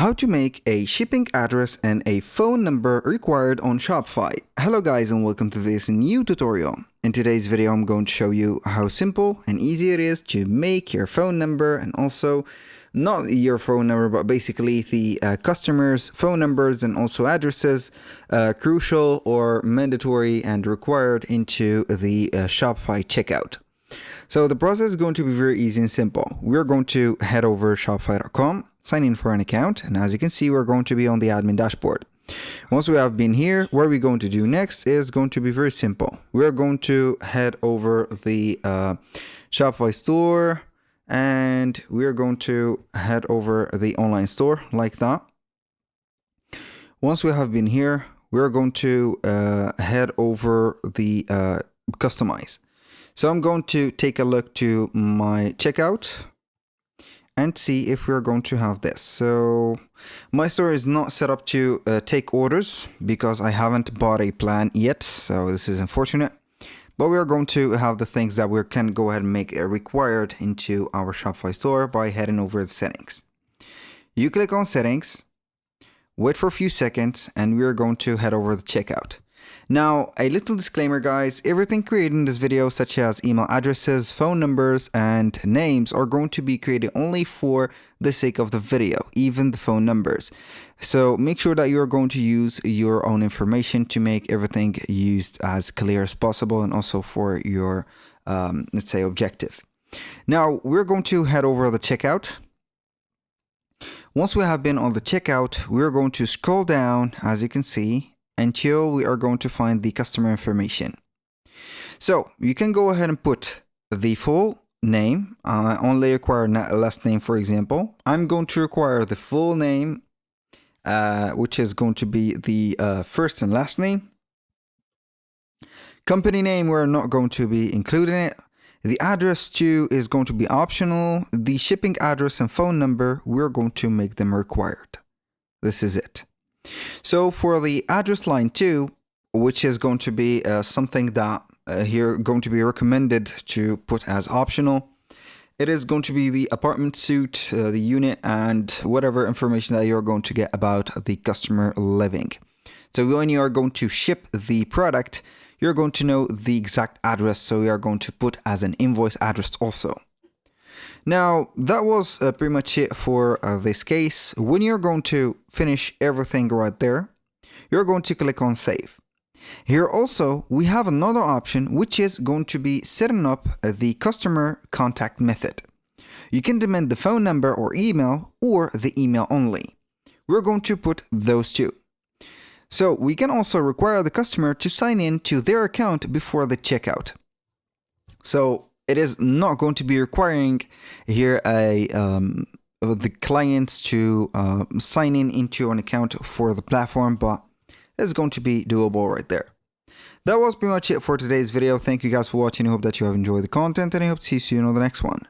How to make a shipping address and a phone number required on Shopify. Hello guys and welcome to this new tutorial. In today's video I'm going to show you how simple and easy it is to make your phone number, and also not your phone number but basically the customers' phone numbers and also addresses crucial or mandatory and required into the Shopify checkout. So the process is going to be very easy and simple. We're going to head over shopify.com, sign in for an account, and as you can see, we're going to be on the admin dashboard. Once we have been here, what we're going to do next is going to be very simple. We're going to head over the Shopify store, and we're going to head over the online store like that. Once we have been here, we're going to head over the customize. So I'm going to take a look to my checkout and see if we're going to have this. So my store is not set up to take orders because I haven't bought a plan yet. So this is unfortunate, but we're going to have the things that we can go ahead and make required into our Shopify store by heading over the settings. You click on settings, wait for a few seconds, and we're going to head over the checkout. Now, a little disclaimer guys, everything created in this video such as email addresses, phone numbers, and names are going to be created only for the sake of the video, even the phone numbers. So make sure that you're going to use your own information to make everything used as clear as possible and also for your, let's say, objective. Now, we're going to head over the checkout. Once we have been on the checkout, we're going to scroll down, as you can see, until we are going to find the customer information. So you can go ahead and put the full name. Only require last name, for example. I'm going to require the full name, which is going to be the first and last name. Company name, we're not going to be including it. The address too is going to be optional. The shipping address and phone number, we're going to make them required. This is it. So for the address line 2, which is going to be something that here going to be recommended to put as optional, it is going to be the apartment suite, the unit, and whatever information that you're going to get about the customer living. So when you are going to ship the product, you're going to know the exact address, so we are going to put as an invoice address also. Now, that was pretty much it for this case. When you're going to finish everything right there, you're going to click on Save. Here also, we have another option, which is going to be setting up the customer contact method. You can demand the phone number or email, or the email only. We're going to put those two. So we can also require the customer to sign in to their account before the checkout. So it is not going to be requiring here the clients to sign in into an account for the platform, but it's going to be doable right there. That was pretty much it for today's video. Thank you guys for watching. I hope that you have enjoyed the content, and I hope to see you soon on the next one.